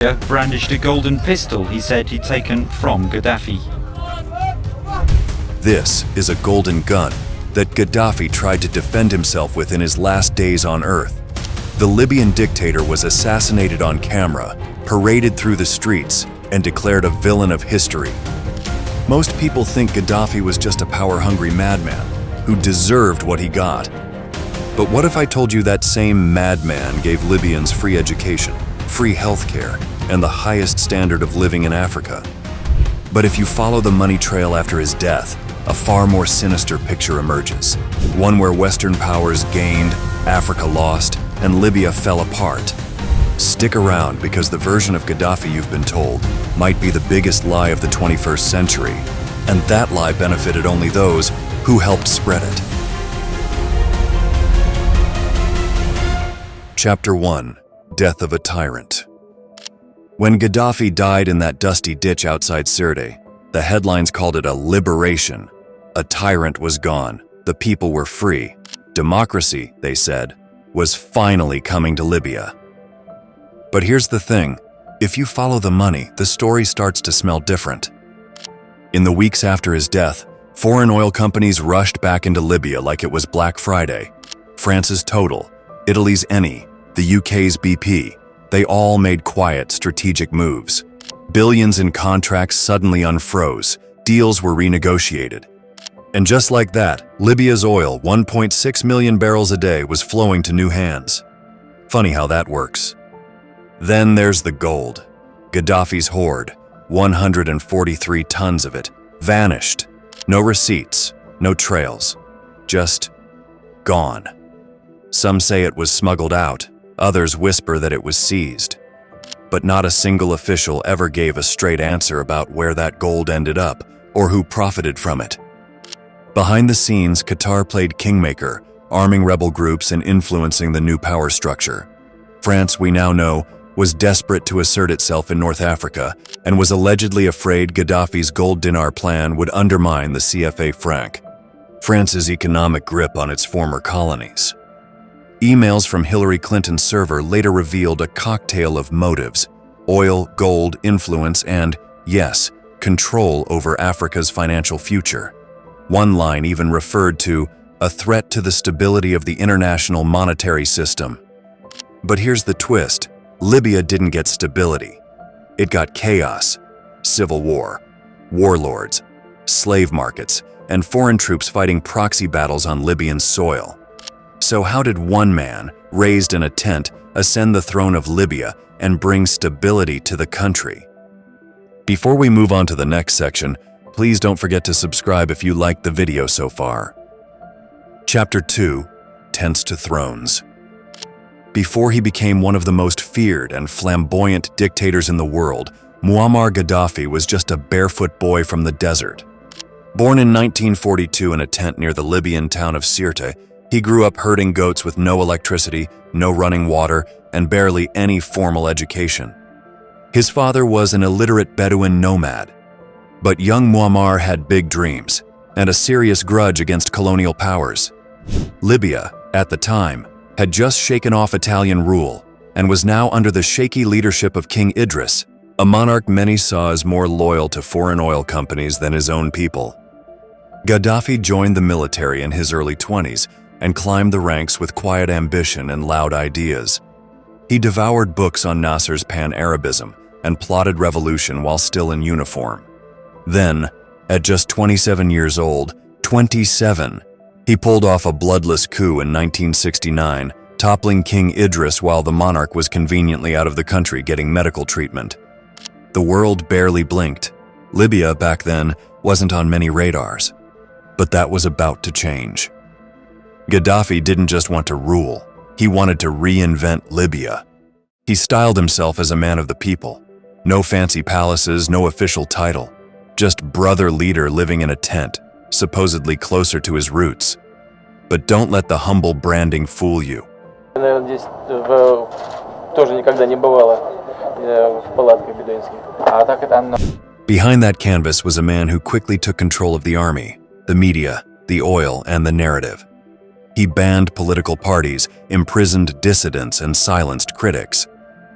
brandished a golden pistol he said he'd taken from Gaddafi. This is a golden gun that Gaddafi tried to defend himself with in his last days on Earth. The Libyan dictator was assassinated on camera, paraded through the streets, and declared a villain of history. Most people think Gaddafi was just a power-hungry madman who deserved what he got. But what if I told you that same madman gave Libyans free education, free healthcare, and the highest standard of living in Africa? But if you follow the money trail after his death, a far more sinister picture emerges. One where Western powers gained, Africa lost, and Libya fell apart. Stick around, because the version of Gaddafi you've been told might be the biggest lie of the 21st century, and that lie benefited only those who helped spread it. Chapter 1: Death of a Tyrant. When Gaddafi died in that dusty ditch outside Sirte, the headlines called it a liberation. A tyrant was gone. The people were free. Democracy, they said, was finally coming to Libya. But here's the thing. If you follow the money, the story starts to smell different. In the weeks after his death, foreign oil companies rushed back into Libya like it was Black Friday. France's Total, Italy's Eni, the UK's BP, they all made quiet, strategic moves. Billions in contracts suddenly unfroze. Deals were renegotiated. And just like that, Libya's oil, 1.6 million barrels a day, was flowing to new hands. Funny how that works. Then there's the gold. Gaddafi's hoard, 143 tons of it, vanished. No receipts, no trails, just gone. Some say it was smuggled out, others whisper that it was seized. But not a single official ever gave a straight answer about where that gold ended up or who profited from it. Behind the scenes, Qatar played kingmaker, arming rebel groups and influencing the new power structure. France, we now know, was desperate to assert itself in North Africa and was allegedly afraid Gaddafi's gold dinar plan would undermine the CFA franc, France's economic grip on its former colonies. Emails from Hillary Clinton's server later revealed a cocktail of motives: oil, gold, influence, and, yes, control over Africa's financial future. One line even referred to a threat to the stability of the international monetary system. But here's the twist. Libya didn't get stability. It got chaos, civil war, warlords, slave markets, and foreign troops fighting proxy battles on Libyan soil. So how did one man, raised in a tent, ascend the throne of Libya and bring stability to the country? Before we move on to the next section, please don't forget to subscribe if you liked the video so far. Chapter 2: Tents to Thrones. Before he became one of the most feared and flamboyant dictators in the world, Muammar Gaddafi was just a barefoot boy from the desert. Born in 1942 in a tent near the Libyan town of Sirte, he grew up herding goats with no electricity, no running water, and barely any formal education. His father was an illiterate Bedouin nomad. But young Muammar had big dreams and a serious grudge against colonial powers. Libya, at the time, had just shaken off Italian rule and was now under the shaky leadership of King Idris, a monarch many saw as more loyal to foreign oil companies than his own people. Gaddafi joined the military in his early 20s and climbed the ranks with quiet ambition and loud ideas. He devoured books on Nasser's pan-Arabism and plotted revolution while still in uniform. Then, at just 27 years old, 27, he pulled off a bloodless coup in 1969, toppling King Idris while the monarch was conveniently out of the country getting medical treatment. The world barely blinked. Libya, back then, wasn't on many radars. But that was about to change. Gaddafi didn't just want to rule, he wanted to reinvent Libya. He styled himself as a man of the people. No fancy palaces, no official title. Just brother leader living in a tent, supposedly closer to his roots. But don't let the humble branding fool you. Здесь тоже никогда не бывало в палатках бедуинских. А так это. Behind that canvas was a man who quickly took control of the army, the media, the oil, and the narrative. He banned political parties, imprisoned dissidents, and silenced critics.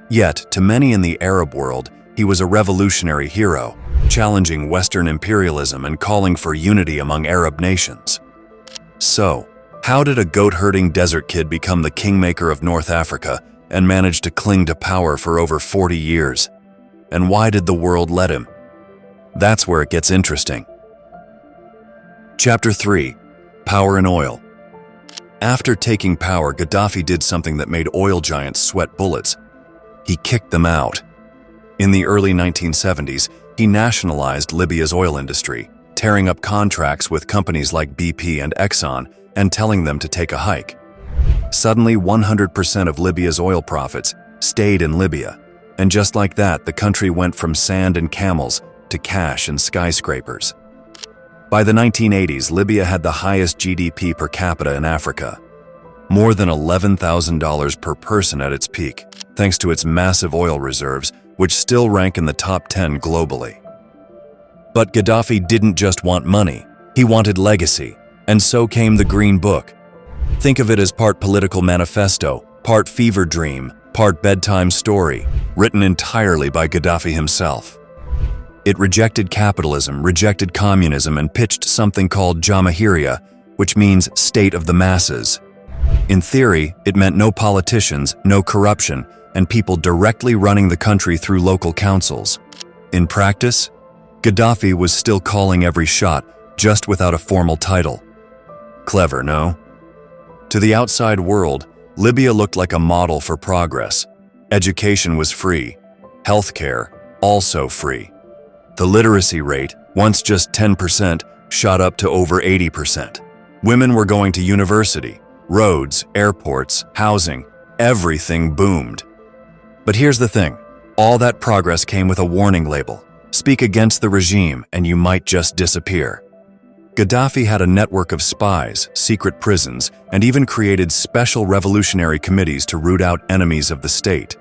Yet, to many in the Arab world, he was a revolutionary hero, challenging Western imperialism and calling for unity among Arab nations. So, how did a goat-herding desert kid become the kingmaker of North Africa and manage to cling to power for over 40 years? And why did the world let him? That's where it gets interesting. Chapter 3. Power and Oil. After taking power, Gaddafi did something that made oil giants sweat bullets. He kicked them out. In the early 1970s, he nationalized Libya's oil industry, tearing up contracts with companies like BP and Exxon and telling them to take a hike. Suddenly, 100% of Libya's oil profits stayed in Libya, and just like that, the country went from sand and camels to cash and skyscrapers. By the 1980s, Libya had the highest GDP per capita in Africa, more than $11,000 per person at its peak, thanks to its massive oil reserves, which still rank in the top 10 globally. But Gaddafi didn't just want money, he wanted legacy, and so came the Green Book. Think of it as part political manifesto, part fever dream, part bedtime story, written entirely by Gaddafi himself. It rejected capitalism, rejected communism, and pitched something called Jamahiriya, which means state of the masses. In theory, it meant no politicians, no corruption, and people directly running the country through local councils. In practice, Gaddafi was still calling every shot, just without a formal title. Clever, no? To the outside world, Libya looked like a model for progress. Education was free. Healthcare, also free. The literacy rate, once just 10%, shot up to over 80%. Women were going to university. Roads, airports, housing, everything boomed. But here's the thing. All that progress came with a warning label. Speak against the regime and you might just disappear. Gaddafi had a network of spies, secret prisons, and even created special revolutionary committees to root out enemies of the state.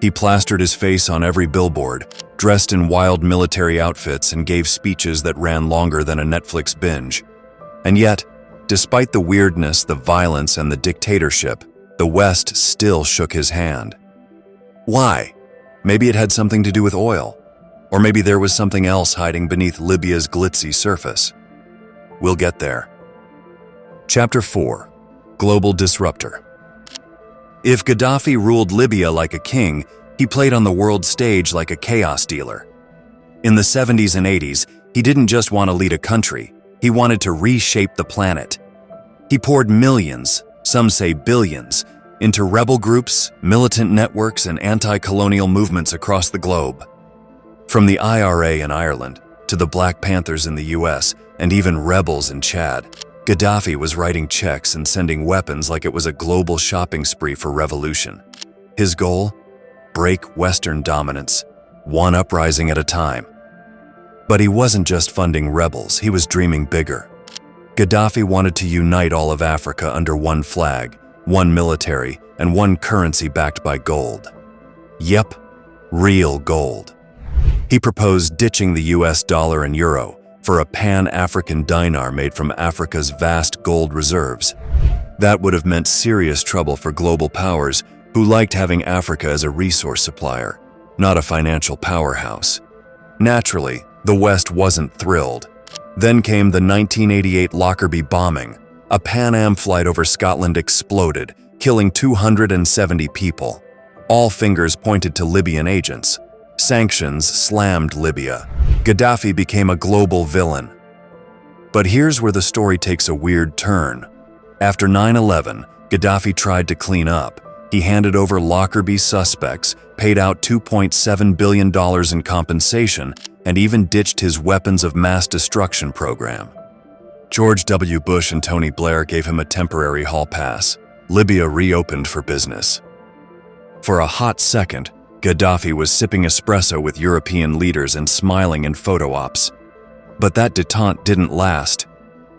He plastered his face on every billboard, dressed in wild military outfits, and gave speeches that ran longer than a Netflix binge. And yet, despite the weirdness, the violence, and the dictatorship, the West still shook his hand. Why? Maybe it had something to do with oil. Or maybe there was something else hiding beneath Libya's glitzy surface. We'll get there. Chapter 4. Global Disruptor. If Gaddafi ruled Libya like a king, he played on the world stage like a chaos dealer. In the 70s and 80s, he didn't just want to lead a country, he wanted to reshape the planet. He poured millions, some say billions, into rebel groups, militant networks, and anti-colonial movements across the globe. From the IRA in Ireland to the Black Panthers in the US, and even rebels in Chad, Gaddafi was writing checks and sending weapons like it was a global shopping spree for revolution. His goal? Break Western dominance, one uprising at a time. But he wasn't just funding rebels, he was dreaming bigger. Gaddafi wanted to unite all of Africa under one flag, one military, and one currency backed by gold. Yep, real gold. He proposed ditching the US dollar and euro for a pan-African dinar made from Africa's vast gold reserves. That would have meant serious trouble for global powers who liked having Africa as a resource supplier, not a financial powerhouse. Naturally, the West wasn't thrilled. Then came the 1988 Lockerbie bombing. A Pan Am flight over Scotland exploded, killing 270 people. All fingers pointed to Libyan agents. Sanctions slammed Libya. Gaddafi became a global villain. But here's where the story takes a weird turn. After 9/11, Gaddafi tried to clean up. He handed over Lockerbie suspects, paid out $2.7 billion in compensation, and even ditched his weapons of mass destruction program. George W. Bush and Tony Blair gave him a temporary hall pass. Libya reopened for business. For a hot second, Gaddafi was sipping espresso with European leaders and smiling in photo ops. But that détente didn't last.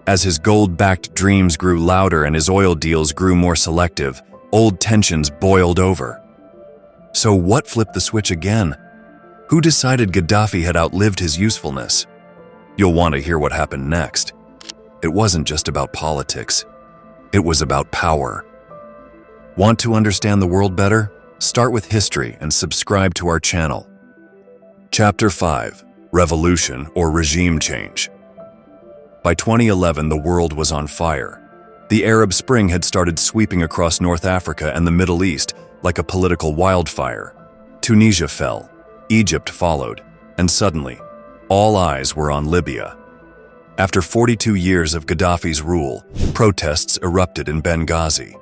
As his gold-backed dreams grew louder and his oil deals grew more selective, old tensions boiled over. So what flipped the switch again? Who decided Gaddafi had outlived his usefulness? You'll want to hear what happened next. It wasn't just about politics. It was about power. Want to understand the world better? Start with history and subscribe to our channel. Chapter 5: Revolution or Regime Change. By 2011, the world was on fire. The Arab Spring had started sweeping across North Africa and the Middle East like a political wildfire. Tunisia fell, Egypt followed, and suddenly, all eyes were on Libya. After 42 years of Gaddafi's rule, protests erupted in Benghazi.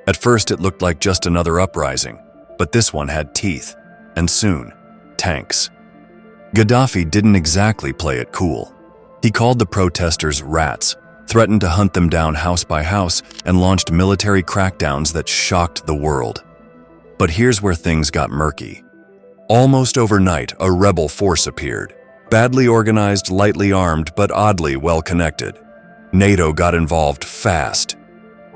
At first, it looked like just another uprising, but this one had teeth, and soon, tanks. Gaddafi didn't exactly play it cool. He called the protesters rats, threatened to hunt them down house by house, and launched military crackdowns that shocked the world. But here's where things got murky. Almost overnight, a rebel force appeared. Badly organized, lightly armed, but oddly well-connected. NATO got involved fast.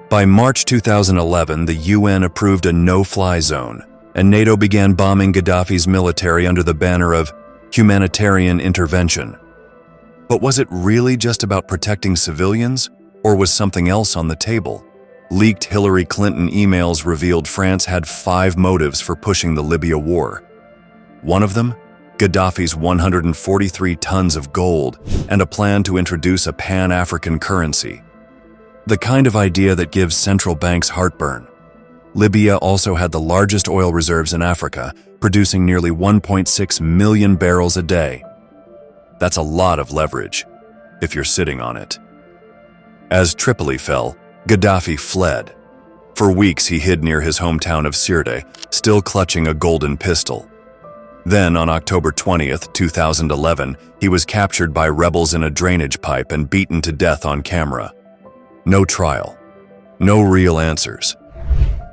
By March 2011, the UN approved a no-fly zone, and NATO began bombing Gaddafi's military under the banner of humanitarian intervention. But was it really just about protecting civilians, or was something else on the table? Leaked Hillary Clinton emails revealed France had 5 motives for pushing the Libya war. One of them? Gaddafi's 143 tons of gold and a plan to introduce a pan-African currency. The kind of idea that gives central banks heartburn. Libya also had the largest oil reserves in Africa, producing nearly 1.6 million barrels a day. That's a lot of leverage, if you're sitting on it. As Tripoli fell, Gaddafi fled. For weeks he hid near his hometown of Sirte, still clutching a golden pistol. Then, on October 20th, 2011, he was captured by rebels in a drainage pipe and beaten to death on camera. No trial. No real answers.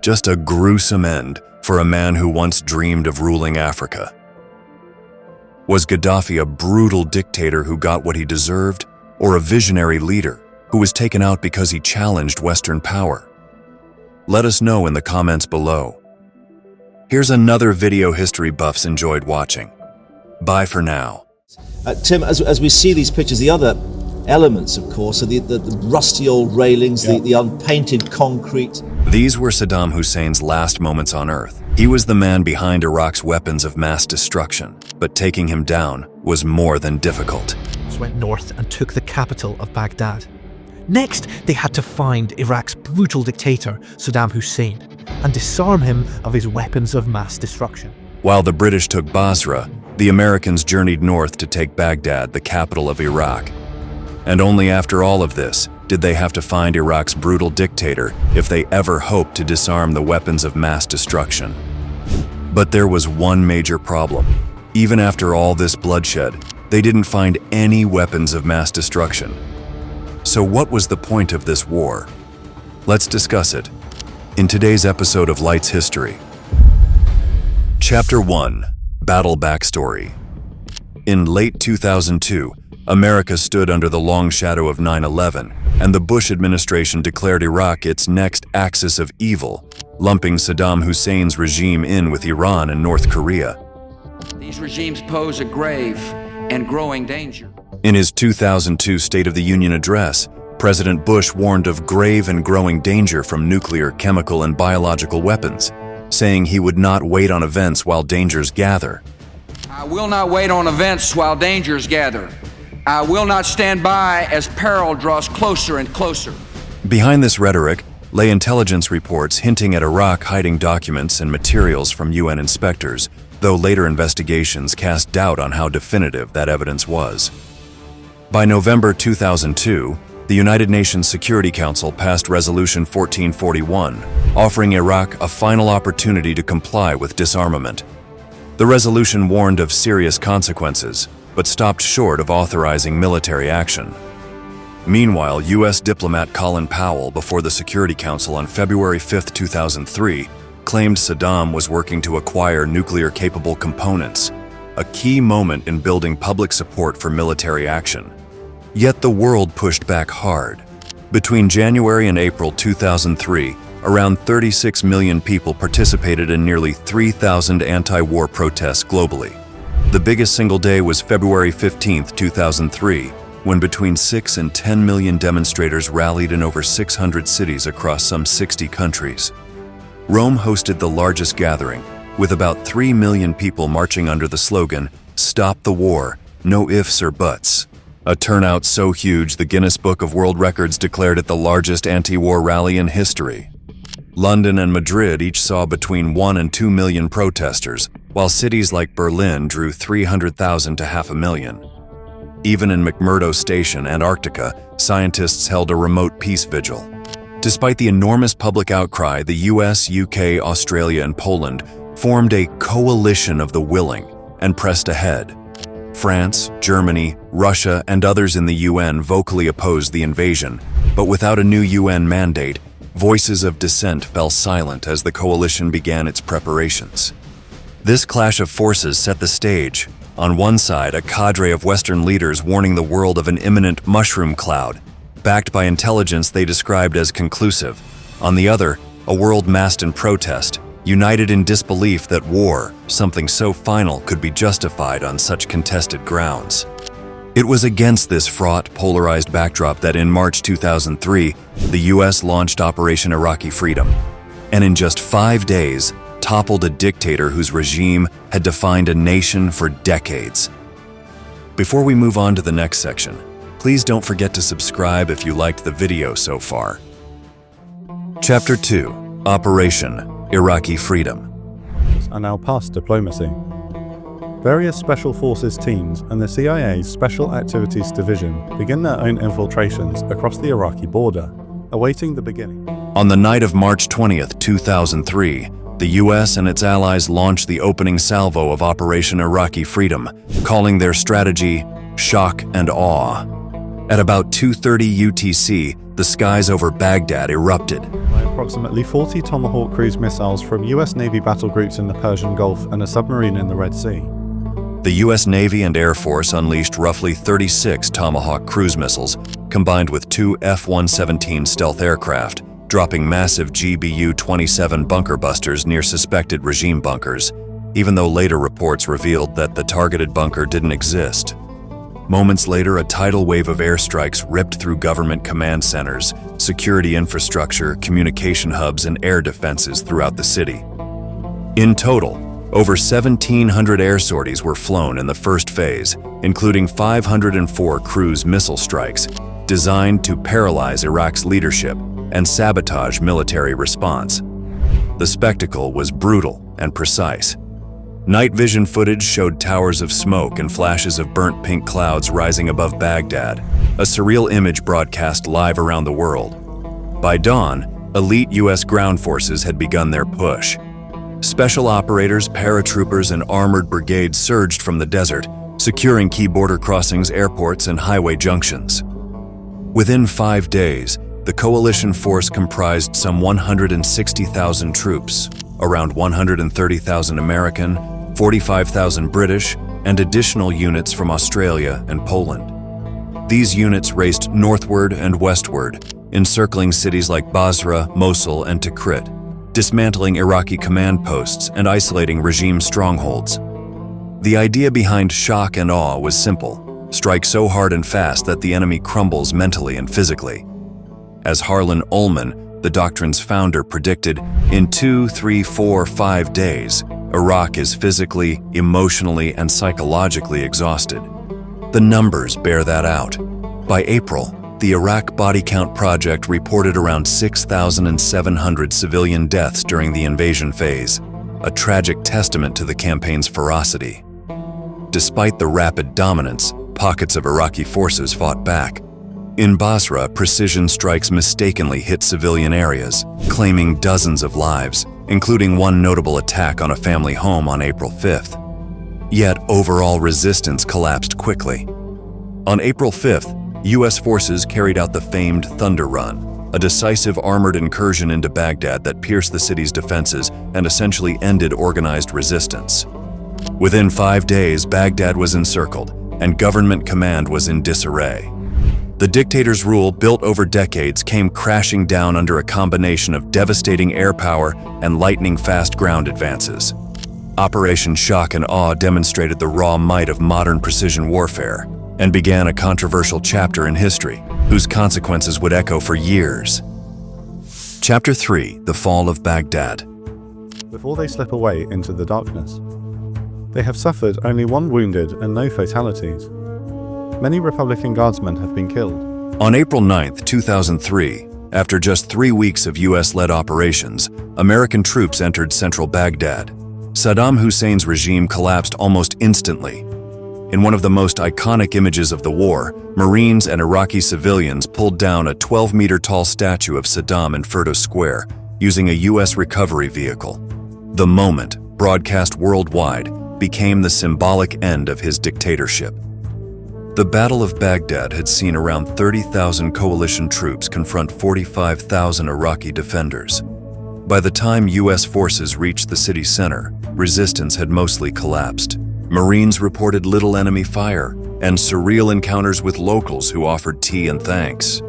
Just a gruesome end for a man who once dreamed of ruling Africa. Was Gaddafi a brutal dictator who got what he deserved, or a visionary leader who was taken out because he challenged Western power? Let us know in the comments below. Here's another video history buffs enjoyed watching. Bye for now. Tim, as we see these pictures, the other elements, of course, are the rusty old railings, the unpainted concrete. These were Saddam Hussein's last moments on Earth. He was the man behind Iraq's weapons of mass destruction, but taking him down was more than difficult. Went north and took the capital of Baghdad. Next, they had to find Iraq's brutal dictator, Saddam Hussein, and disarm him of his weapons of mass destruction. While the British took Basra, the Americans journeyed north to take Baghdad, the capital of Iraq. And only after all of this did they have to find Iraq's brutal dictator if they ever hoped to disarm the weapons of mass destruction. But there was one major problem. Even after all this bloodshed, they didn't find any weapons of mass destruction. So what was the point of this war? Let's discuss it in today's episode of Light's History. Chapter 1: Battle Backstory. In late 2002, America stood under the long shadow of 9/11, and the Bush administration declared Iraq its next axis of evil, lumping Saddam Hussein's regime in with Iran and North Korea. These regimes pose a grave and growing danger. In his 2002 State of the Union address, President Bush warned of grave and growing danger from nuclear, chemical, and biological weapons, saying he would not wait on events while dangers gather. I will not wait on events while dangers gather. I will not stand by as peril draws closer and closer. Behind this rhetoric lay intelligence reports hinting at Iraq hiding documents and materials from UN inspectors, though later investigations cast doubt on how definitive that evidence was. By November 2002, the United Nations Security Council passed Resolution 1441, offering Iraq a final opportunity to comply with disarmament. The resolution warned of serious consequences, but stopped short of authorizing military action. Meanwhile, U.S. diplomat Colin Powell, before the Security Council on February 5, 2003, claimed Saddam was working to acquire nuclear-capable components, a key moment in building public support for military action. Yet the world pushed back hard. Between January and April 2003, around 36 million people participated in nearly 3,000 anti-war protests globally. The biggest single day was February 15, 2003, when between 6 and 10 million demonstrators rallied in over 600 cities across some 60 countries. Rome hosted the largest gathering, with about 3 million people marching under the slogan, "Stop the war, no ifs or buts." A turnout so huge the Guinness Book of World Records declared it the largest anti-war rally in history. London and Madrid each saw between 1 and 2 million protesters, while cities like Berlin drew 300,000 to 500,000. Even in McMurdo Station, Antarctica, scientists held a remote peace vigil. Despite the enormous public outcry, the US, UK, Australia, and Poland formed a coalition of the willing and pressed ahead. France, Germany, Russia, and others in the UN vocally opposed the invasion, but without a new UN mandate, voices of dissent fell silent as the coalition began its preparations. This clash of forces set the stage. On one side, a cadre of Western leaders warning the world of an imminent mushroom cloud, backed by intelligence they described as conclusive. On the other, a world massed in protest, united in disbelief that war, something so final, could be justified on such contested grounds. It was against this fraught, polarized backdrop that in March 2003, the US launched Operation Iraqi Freedom, and in just 5 days, toppled a dictator whose regime had defined a nation for decades. Before we move on to the next section, please don't forget to subscribe if you liked the video so far. Chapter 2, Operation Iraqi Freedom. Are now past diplomacy. Various Special Forces teams and the CIA's Special Activities Division begin their own infiltrations across the Iraqi border, awaiting the beginning. On the night of March 20th, 2003, the US and its allies launched the opening salvo of Operation Iraqi Freedom, calling their strategy shock and awe. At about 2:30 UTC, the skies over Baghdad erupted. By approximately 40 Tomahawk cruise missiles from US Navy battle groups in the Persian Gulf and a submarine in the Red Sea. The US Navy and Air Force unleashed roughly 36 Tomahawk cruise missiles, combined with 2 F-117 stealth aircraft, dropping massive GBU-27 bunker busters near suspected regime bunkers, even though later reports revealed that the targeted bunker didn't exist. Moments later, a tidal wave of airstrikes ripped through government command centers, security infrastructure, communication hubs, and air defenses throughout the city. In total, over 1,700 air sorties were flown in the first phase, including 504 cruise missile strikes, designed to paralyze Iraq's leadership and sabotage military response. The spectacle was brutal and precise. Night vision footage showed towers of smoke and flashes of burnt pink clouds rising above Baghdad, a surreal image broadcast live around the world. By dawn, elite US ground forces had begun their push. Special operators, paratroopers, and armored brigades surged from the desert, securing key border crossings, airports, and highway junctions. Within 5 days, the coalition force comprised some 160,000 troops, around 130,000 American, 45,000 British, and additional units from Australia and Poland. These units raced northward and westward, encircling cities like Basra, Mosul, and Tikrit, dismantling Iraqi command posts and isolating regime strongholds. The idea behind shock and awe was simple: strike so hard and fast that the enemy crumbles mentally and physically. As Harlan Ullman, the doctrine's founder, predicted, in 2, 3, 4, 5 days, Iraq is physically, emotionally, and psychologically exhausted. The numbers bear that out. By April, the Iraq Body Count Project reported around 6,700 civilian deaths during the invasion phase, a tragic testament to the campaign's ferocity. Despite the rapid dominance, pockets of Iraqi forces fought back. In Basra, precision strikes mistakenly hit civilian areas, claiming dozens of lives, including one notable attack on a family home on April 5th. Yet overall resistance collapsed quickly. On April 5th, US forces carried out the famed Thunder Run, a decisive armored incursion into Baghdad that pierced the city's defenses and essentially ended organized resistance. Within 5 days, Baghdad was encircled, and government command was in disarray. The dictator's rule, built over decades, came crashing down under a combination of devastating air power and lightning-fast ground advances. Operation Shock and Awe demonstrated the raw might of modern precision warfare and began a controversial chapter in history, whose consequences would echo for years. Chapter 3: The Fall of Baghdad. before they slip away into the darkness. They have suffered only 1 wounded and no fatalities. Many Republican Guardsmen have been killed. On April 9, 2003, after just 3 weeks of US-led operations, American troops entered central Baghdad. Saddam Hussein's regime collapsed almost instantly. In one of the most iconic images of the war, Marines and Iraqi civilians pulled down a 12-meter-tall statue of Saddam in Firdos Square using a US recovery vehicle. The moment, broadcast worldwide, became the symbolic end of his dictatorship. The Battle of Baghdad had seen around 30,000 coalition troops confront 45,000 Iraqi defenders. By the time US forces reached the city center, resistance had mostly collapsed. Marines reported little enemy fire and surreal encounters with locals who offered tea and thanks.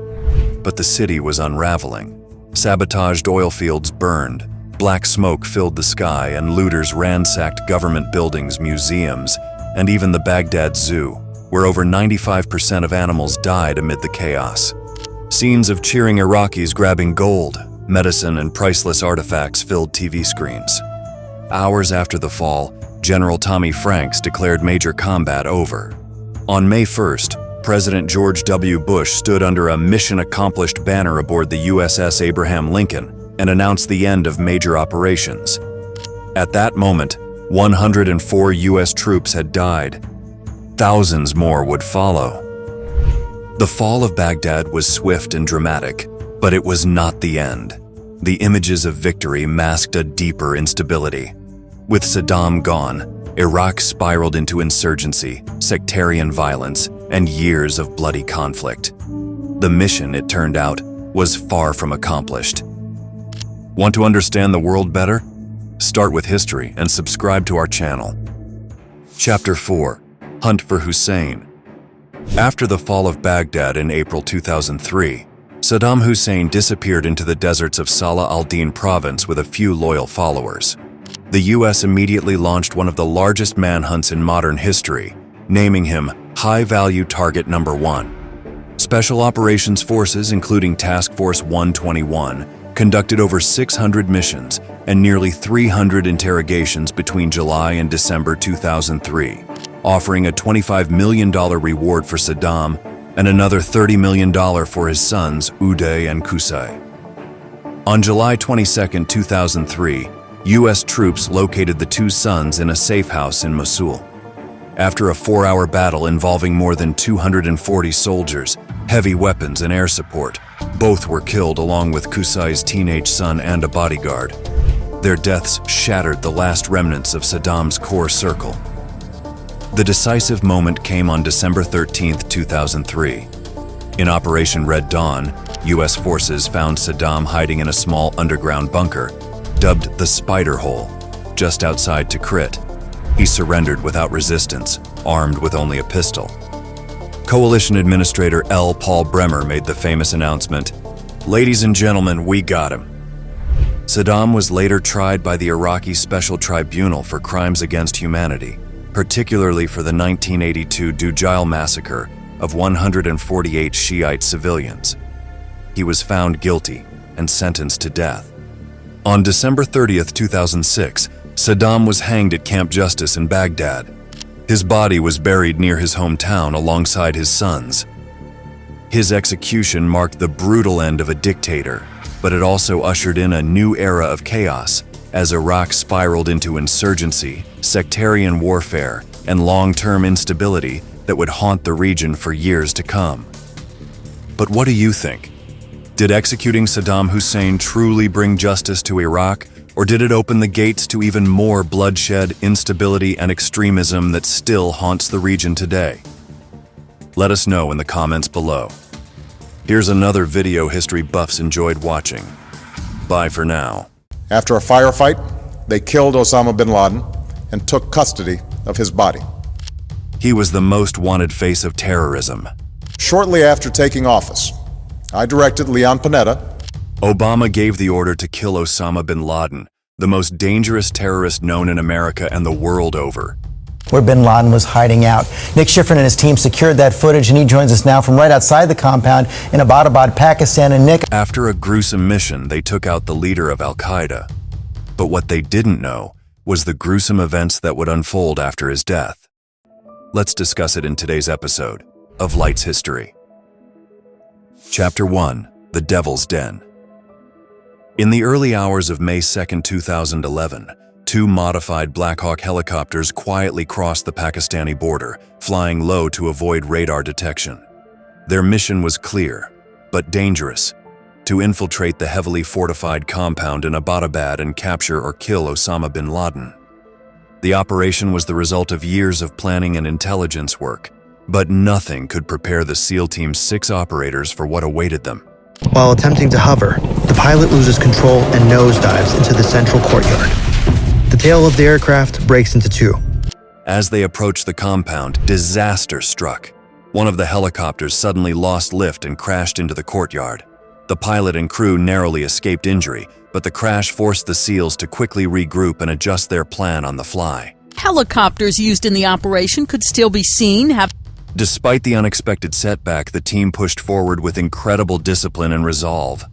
But the city was unraveling. Sabotaged oil fields burned, black smoke filled the sky, and looters ransacked government buildings, museums, and even the Baghdad Zoo, where over 95% of animals died amid the chaos. Scenes of cheering Iraqis grabbing gold, medicine, and priceless artifacts filled TV screens. Hours after the fall, General Tommy Franks declared major combat over. On May 1st, President George W. Bush stood under a mission accomplished banner aboard the USS Abraham Lincoln and announced the end of major operations. At that moment, 104 US troops had died. Thousands more would follow. The fall of Baghdad was swift and dramatic, but it was not the end. The images of victory masked a deeper instability. With Saddam gone, Iraq spiraled into insurgency, sectarian violence, and years of bloody conflict. The mission, it turned out, was far from accomplished. Want to understand the world better? Start with history and subscribe to our channel. Chapter 4: Hunt for Hussein. After the fall of Baghdad in April 2003, Saddam Hussein disappeared into the deserts of Salah al-Din province with a few loyal followers. The US immediately launched one of the largest manhunts in modern history, naming him High-Value Target Number 1. Special Operations Forces, including Task Force 121, conducted over 600 missions and nearly 300 interrogations between July and December 2003, offering a $25 million reward for Saddam and another $30 million for his sons Uday and Qusay. On July 22, 2003, US troops located the two sons in a safe house in Mosul. After a 4-hour battle involving more than 240 soldiers, heavy weapons, and air support, both were killed along with Qusay's teenage son and a bodyguard. Their deaths shattered the last remnants of Saddam's core circle. The decisive moment came on December 13, 2003. In Operation Red Dawn, US forces found Saddam hiding in a small underground bunker, dubbed the Spider Hole, just outside Tikrit. He surrendered without resistance, armed with only a pistol. Coalition Administrator L. Paul Bremer made the famous announcement, "Ladies and gentlemen, we got him." Saddam was later tried by the Iraqi Special Tribunal for crimes against humanity, particularly for the 1982 Dujail massacre of 148 Shiite civilians. He was found guilty and sentenced to death. On December 30, 2006, Saddam was hanged at Camp Justice in Baghdad. His body was buried near his hometown alongside his sons. His execution marked the brutal end of a dictator, but it also ushered in a new era of chaos as Iraq spiraled into insurgency, sectarian warfare, and long-term instability that would haunt the region for years to come. But what do you think? Did executing Saddam Hussein truly bring justice to Iraq, or did it open the gates to even more bloodshed, instability, and extremism that still haunts the region today? Let us know in the comments below. Here's another video history buffs enjoyed watching. Bye for now. After a firefight, they killed Osama bin Laden and took custody of his body. He was the most wanted face of terrorism. Shortly after taking office, I directed Leon Panetta. Obama gave the order to kill Osama bin Laden, the most dangerous terrorist known in America and the world over. Where bin Laden was hiding out. Nick Schifrin and his team secured that footage, and he joins us now from right outside the compound in Abbottabad, Pakistan. And Nick, after a gruesome mission, they took out the leader of Al-Qaeda. But what they didn't know was the gruesome events that would unfold after his death. Let's discuss it in today's episode of Light's History. Chapter 1: The Devil's Den. In the early hours of May 2, 2011, two modified Black Hawk helicopters quietly crossed the Pakistani border, flying low to avoid radar detection. Their mission was clear, but dangerous: to infiltrate the heavily fortified compound in Abbottabad and capture or kill Osama bin Laden. The operation was the result of years of planning and intelligence work, but nothing could prepare the SEAL Team's 6 operators for what awaited them. While attempting to hover, the pilot loses control and nosedives into the central courtyard. The tail of the aircraft breaks into 2. As they approached the compound, disaster struck. One of the helicopters suddenly lost lift and crashed into the courtyard. The pilot and crew narrowly escaped injury, but the crash forced the SEALs to quickly regroup and adjust their plan on the fly. Helicopters used in the operation could still be seen. Despite the unexpected setback, the team pushed forward with incredible discipline and resolve.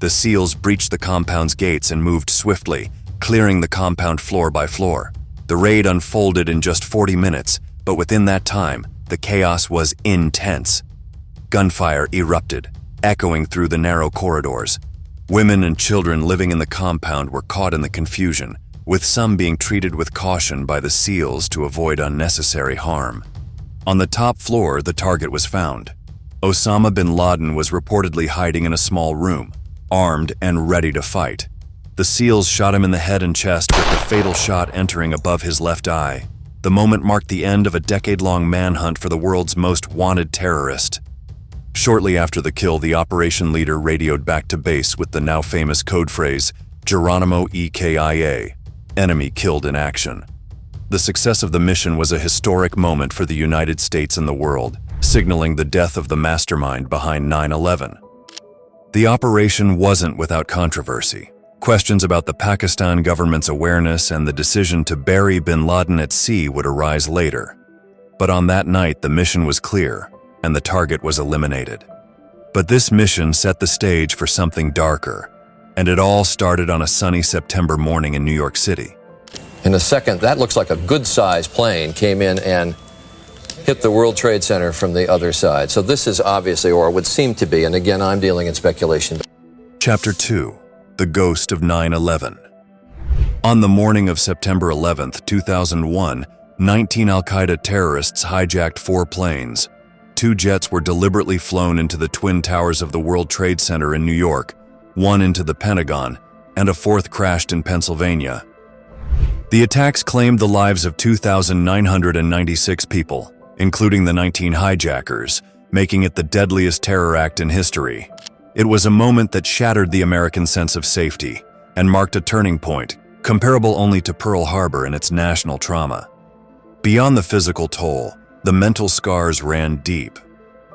The SEALs breached the compound's gates and moved swiftly, clearing the compound floor by floor. The raid unfolded in just 40 minutes, but within that time, the chaos was intense. Gunfire erupted, echoing through the narrow corridors. Women and children living in the compound were caught in the confusion, with some being treated with caution by the SEALs to avoid unnecessary harm. On the top floor, the target was found. Osama bin Laden was reportedly hiding in a small room, armed and ready to fight. The SEALs shot him in the head and chest, with the fatal shot entering above his left eye. The moment marked the end of a decade-long manhunt for the world's most wanted terrorist. Shortly after the kill, the operation leader radioed back to base with the now famous code phrase, Geronimo EKIA, enemy killed in action. The success of the mission was a historic moment for the United States and the world, signaling the death of the mastermind behind 9/11. The operation wasn't without controversy. Questions about the Pakistan government's awareness and the decision to bury bin Laden at sea would arise later. But on that night, the mission was clear, and the target was eliminated. But this mission set the stage for something darker, and it all started on a sunny September morning in New York City. In a second, that looks like a good-sized plane came in and hit the World Trade Center from the other side. So this is obviously, or would seem to be, and again, I'm dealing in speculation. Chapter 2: The Ghost of 9/11. On the morning of September 11, 2001, 19 al-Qaeda terrorists hijacked 4 planes. 2 jets were deliberately flown into the Twin Towers of the World Trade Center in New York, 1 into the Pentagon, and a 4th crashed in Pennsylvania. The attacks claimed the lives of 2,996 people, including the 19 hijackers, making it the deadliest terror act in history. It was a moment that shattered the American sense of safety and marked a turning point, comparable only to Pearl Harbor in its national trauma. Beyond the physical toll, the mental scars ran deep.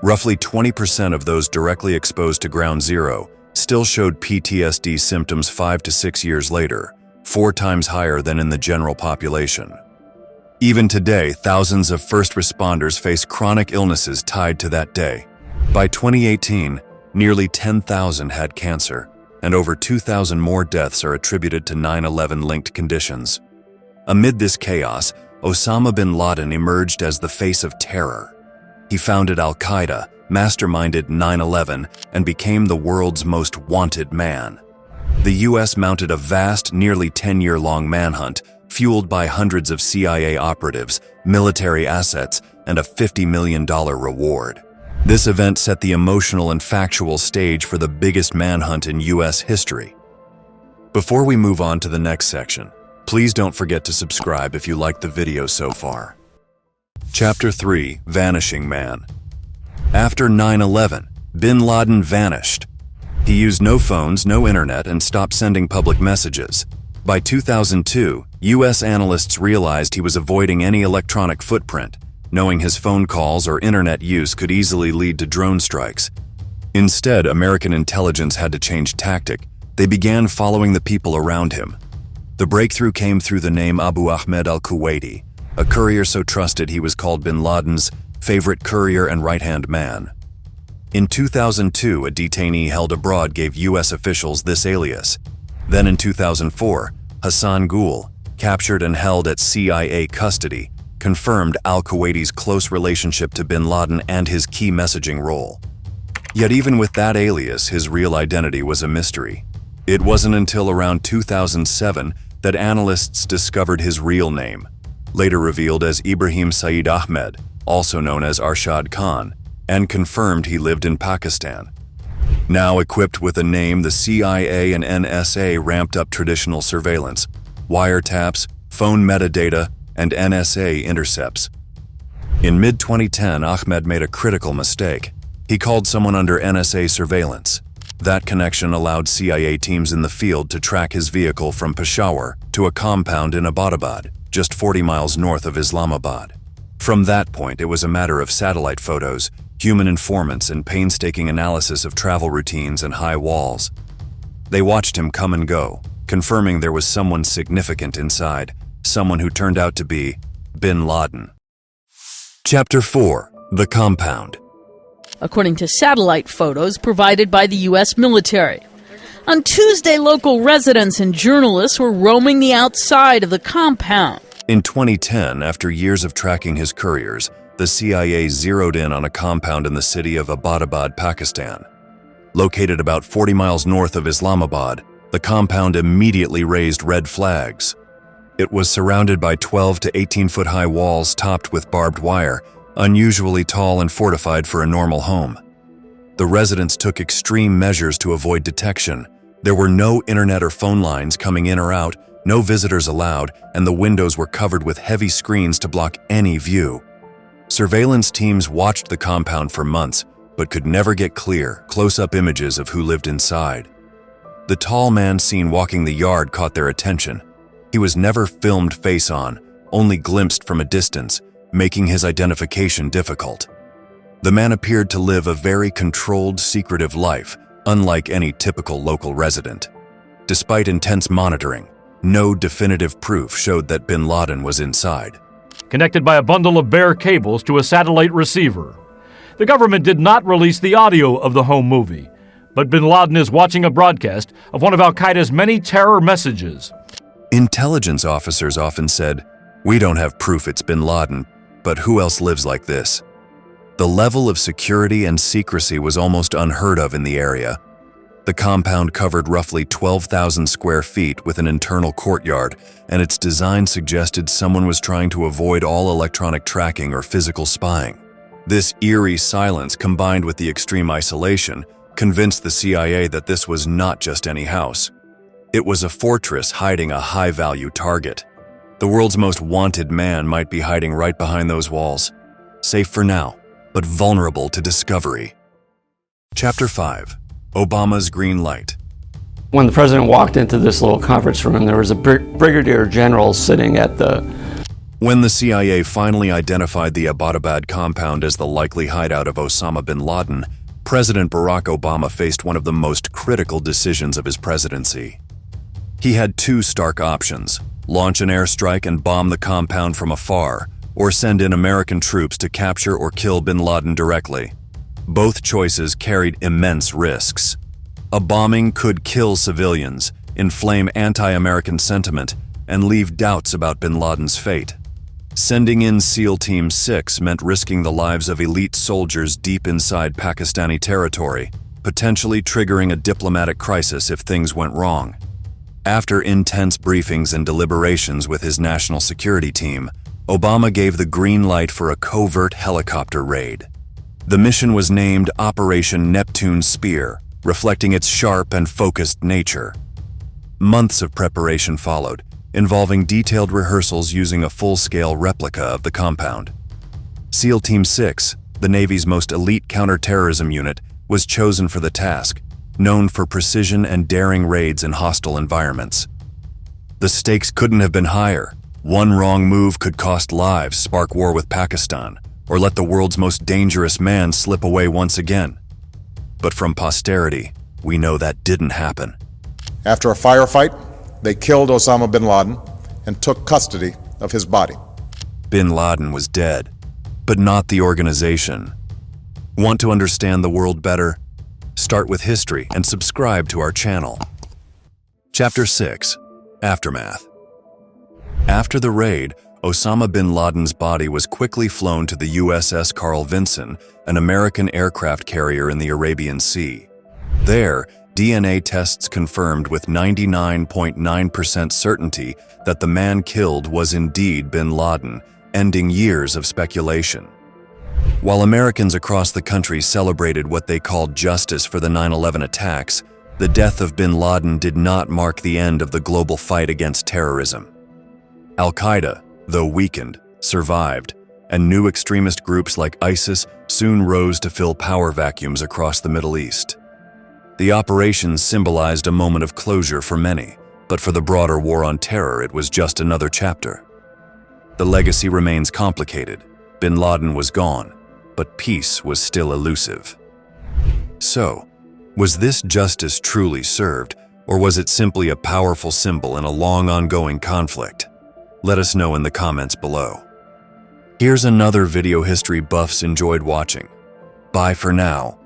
Roughly 20% of those directly exposed to Ground Zero still showed PTSD symptoms 5 to 6 years later, 4 times higher than in the general population. Even today, thousands of first responders face chronic illnesses tied to that day. By 2018, nearly 10,000 had cancer, and over 2,000 more deaths are attributed to 9/11-linked conditions. Amid this chaos, Osama bin Laden emerged as the face of terror. He founded al-Qaeda, masterminded 9/11, and became the world's most wanted man. The U.S. mounted a vast, nearly 10-year-long manhunt, fueled by hundreds of CIA operatives, military assets, and a $50 million reward. This event set the emotional and factual stage for the biggest manhunt in U.S. history. Before we move on to the next section, please don't forget to subscribe if you liked the video so far. Chapter 3: Vanishing Man. After 9/11, bin Laden vanished. He used no phones, no internet, and stopped sending public messages. By 2002, U.S. analysts realized he was avoiding any electronic footprint, knowing his phone calls or internet use could easily lead to drone strikes. Instead, American intelligence had to change tactic. They began following the people around him. The breakthrough came through the name Abu Ahmed al-Kuwaiti, a courier so trusted he was called bin Laden's favorite courier and right-hand man. In 2002, a detainee held abroad gave U.S. officials this alias. Then in 2004, Hassan Ghul, captured and held at CIA custody, confirmed al-Kuwaiti's close relationship to bin Laden and his key messaging role. Yet even with that alias, his real identity was a mystery. It wasn't until around 2007 that analysts discovered his real name, later revealed as Ibrahim Saeed Ahmed, also known as Arshad Khan, and confirmed he lived in Pakistan. Now equipped with a name, the CIA and NSA ramped up traditional surveillance, wiretaps, phone metadata, and NSA intercepts. In mid-2010, Ahmed made a critical mistake. He called someone under NSA surveillance. That connection allowed CIA teams in the field to track his vehicle from Peshawar to a compound in Abbottabad, just 40 miles north of Islamabad. From that point, it was a matter of satellite photos, human informants, and painstaking analysis of travel routines and high walls. They watched him come and go, confirming there was someone significant inside, someone who turned out to be bin Laden. Chapter 4: The Compound. According to satellite photos provided by the U.S. military. On Tuesday, local residents and journalists were roaming the outside of the compound. In 2010, after years of tracking his couriers, the CIA zeroed in on a compound in the city of Abbottabad, Pakistan. Located about 40 miles north of Islamabad, the compound immediately raised red flags. It was surrounded by 12 to 18-foot high walls topped with barbed wire, unusually tall and fortified for a normal home. The residents took extreme measures to avoid detection. There were no internet or phone lines coming in or out, no visitors allowed, and the windows were covered with heavy screens to block any view. Surveillance teams watched the compound for months, but could never get clear, close-up images of who lived inside. The tall man seen walking the yard caught their attention. He was never filmed face-on, only glimpsed from a distance, making his identification difficult. The man appeared to live a very controlled, secretive life, unlike any typical local resident. Despite intense monitoring, no definitive proof showed that bin Laden was inside. Connected by a bundle of bare cables to a satellite receiver. The government did not release the audio of the home movie, but bin Laden is watching a broadcast of one of al-Qaeda's many terror messages. Intelligence officers often said, "We don't have proof it's bin Laden, but who else lives like this?" The level of security and secrecy was almost unheard of in the area. The compound covered roughly 12,000 square feet with an internal courtyard, and its design suggested someone was trying to avoid all electronic tracking or physical spying. This eerie silence, combined with the extreme isolation, convinced the CIA that this was not just any house. It was a fortress hiding a high-value target. The world's most wanted man might be hiding right behind those walls, safe for now, but vulnerable to discovery. Chapter 5: Obama's Green Light. When the president walked into this little conference room, there was a brigadier general sitting at the... When the CIA finally identified the Abbottabad compound as the likely hideout of Osama bin Laden, President Barack Obama faced one of the most critical decisions of his presidency. He had two stark options: launch an airstrike and bomb the compound from afar, or send in American troops to capture or kill bin Laden directly. Both choices carried immense risks. A bombing could kill civilians, inflame anti-American sentiment, and leave doubts about bin Laden's fate. Sending in SEAL Team 6 meant risking the lives of elite soldiers deep inside Pakistani territory, potentially triggering a diplomatic crisis if things went wrong. After intense briefings and deliberations with his national security team, Obama gave the green light for a covert helicopter raid. The mission was named Operation Neptune Spear, reflecting its sharp and focused nature. Months of preparation followed, involving detailed rehearsals using a full-scale replica of the compound. SEAL Team 6, the Navy's most elite counterterrorism unit, was chosen for the task, known for precision and daring raids in hostile environments. The stakes couldn't have been higher. One wrong move could cost lives, spark war with Pakistan, or let the world's most dangerous man slip away once again. But from posterity, we know that didn't happen. After a firefight, they killed Osama bin Laden and took custody of his body. Bin Laden was dead, but not the organization. Want to understand the world better? Start with history and subscribe to our channel. Chapter 6: Aftermath. After the raid, Osama bin Laden's body was quickly flown to the USS Carl Vinson, an American aircraft carrier in the Arabian Sea. There, DNA tests confirmed with 99.9% certainty that the man killed was indeed bin Laden, ending years of speculation. While Americans across the country celebrated what they called justice for the 9/11 attacks, the death of bin Laden did not mark the end of the global fight against terrorism. Al-Qaeda, though weakened, survived, and new extremist groups like ISIS soon rose to fill power vacuums across the Middle East. The operations symbolized a moment of closure for many, but for the broader war on terror, it was just another chapter. The legacy remains complicated. Bin Laden was gone, but peace was still elusive. So, was this justice truly served, or was it simply a powerful symbol in a long ongoing conflict? Let us know in the comments below. Here's another video history buffs enjoyed watching. Bye for now.